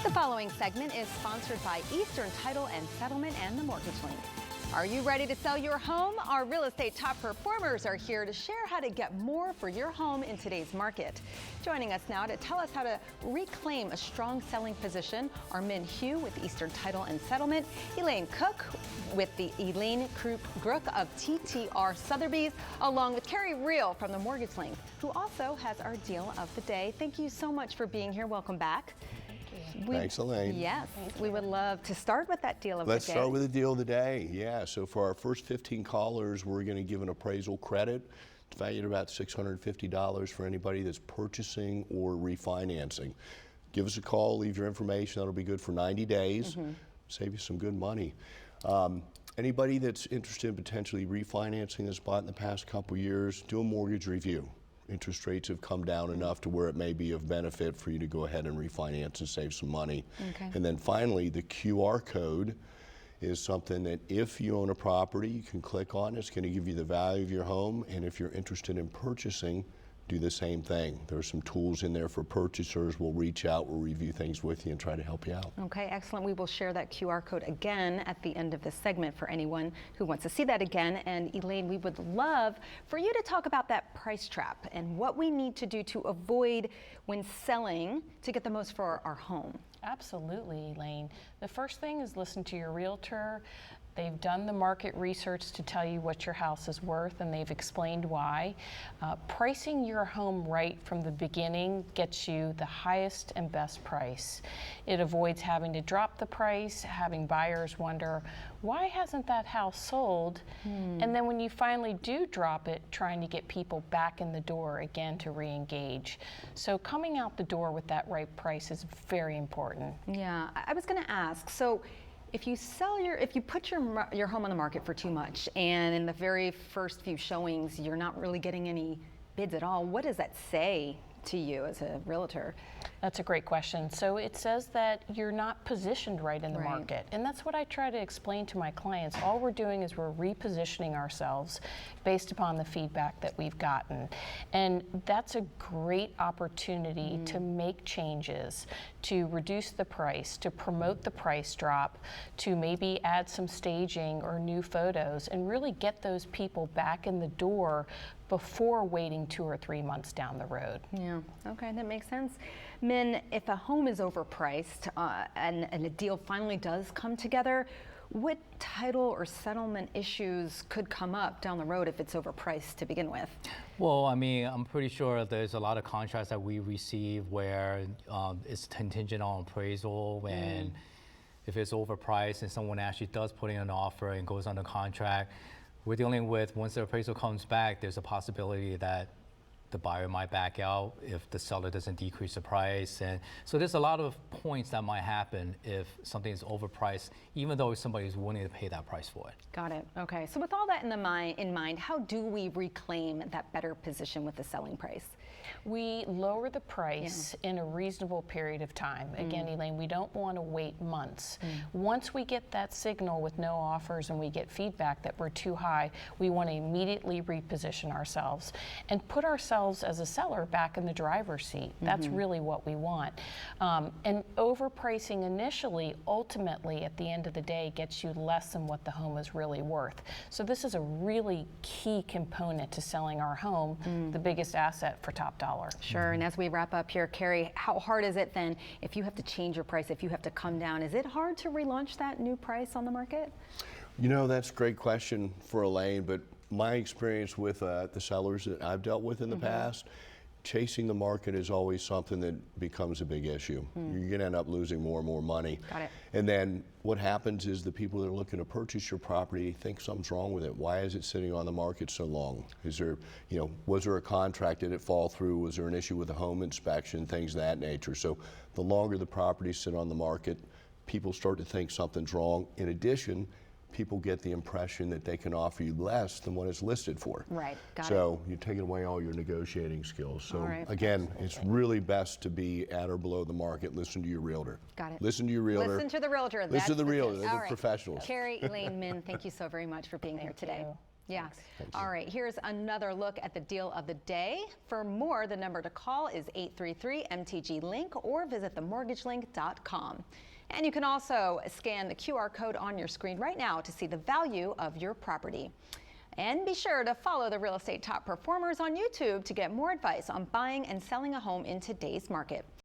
The following segment is sponsored by Eastern Title and Settlement and the Mortgage Link. Are you ready to sell your home? Our real estate top performers are here to share how to get more for your home in today's market. Joining us now to tell us how to reclaim a strong selling position are Min Hugh with Eastern Title and Settlement, Elaine Cook with the Elaine Crook of TTR Sotheby's, along with Carrie Reel from the Mortgage Link, who also has our deal of the day. Thank you so much for being here. Welcome back. Thanks, Elaine. Yes, we would love to start with that deal of the day. Let's start with the deal of the day. Yeah, so for our first 15 callers, we're going to give an appraisal credit. It's valued at about $650 for anybody that's purchasing or refinancing. Give us a call, leave your information. That'll be good for 90 days. Save you some good money. Anybody that's interested in potentially refinancing this bought in the past couple years, do a mortgage review. Interest rates have come down enough to where it may be of benefit for you to go ahead and refinance and save some money. And then finally, the QR code is something that if you own a property, you can click on. It's going to give you the value of your home. And if you're interested in purchasing, do the same thing. There are some tools in there for purchasers. We'll reach out, we'll review things with you and try to help you out. Okay, excellent. We will share that QR code again at the end of this segment for anyone who wants to see that again. And Elaine, we would love for you to talk about that price trap and what we need to do to avoid when selling to get the most for our home. Absolutely, Elaine. The first thing is listen to your realtor. They've done the market research to tell you what your house is worth, and they've explained why. Pricing your home right from the beginning gets you the highest and best price. It avoids having to drop the price, having buyers wonder, why hasn't that house sold? And then when you finally do drop it, trying to get people back in the door again to re-engage. So coming out the door with that right price is very important. Yeah, I was going to ask, so if you put your home on the market for too much, and in the very first few showings, you're not really getting any bids at all, what does that say to you as a realtor? That's a great question. So it says that you're not positioned right in the market. And that's what I try to explain to my clients. All we're doing is we're repositioning ourselves based upon the feedback that we've gotten. And that's a great opportunity to make changes, to reduce the price, to promote the price drop, to maybe add some staging or new photos and really get those people back in the door before waiting 2 or 3 months down the road. Yeah, okay, that makes sense. Min, if a home is overpriced and a deal finally does come together, what title or settlement issues could come up down the road if it's overpriced to begin with? Well, I mean, I'm pretty sure there's a lot of contracts that we receive where it's contingent on appraisal, and if it's overpriced and someone actually does put in an offer and goes under contract, we're dealing with, once the appraisal comes back, there's a possibility that the buyer might back out if the seller doesn't decrease the price. And so there's a lot of points that might happen if something is overpriced, even though somebody's willing to pay that price for it. Got it. Okay. So with all that in mind, how do we reclaim that better position with the selling price? We lower the price in a reasonable period of time. Again, Elaine, we don't want to wait months. Once we get that signal with no offers and we get feedback that we're too high, we want to immediately reposition ourselves and put ourselves as a seller back in the driver's seat. That's really what we want. And overpricing initially, ultimately, at the end of the day, gets you less than what the home is really worth. So this is a really key component to selling our home, the biggest asset for Top Dollar. Sure, and as we wrap up here, Carrie, how hard is it then if you have to change your price, if you have to come down? Is it hard to relaunch that new price on the market? You know, that's a great question for Elaine, but my experience with the sellers that I've dealt with in the past, chasing the market is always something that becomes a big issue. You're going to end up losing more and more money. Got it. And then what happens is the people that are looking to purchase your property think something's wrong with it. Why is it sitting on the market so long? Is there, was there a contract? Did it fall through? Was there an issue with a home inspection? Things of that nature. So the longer the properties sit on the market, people start to think something's wrong. In addition, people get the impression that they can offer you less than what it's listed for. Right, got it. So you're taking away all your negotiating skills. So right. Again, it's really best to be at or below the market. Listen to your realtor. Got it. Listen to your realtor. Listen to the realtor. Listen to the realtor. All They're the right. professionals. Carrie, Elaine, Min, thank you so very much for being here today. You. Yeah. All right, here's another look at the deal of the day. For more, the number to call is 833-MTG-LINK or visit themortgagelink.com. And you can also scan the QR code on your screen right now to see the value of your property. And be sure to follow the Real Estate Top Performers on YouTube to get more advice on buying and selling a home in today's market.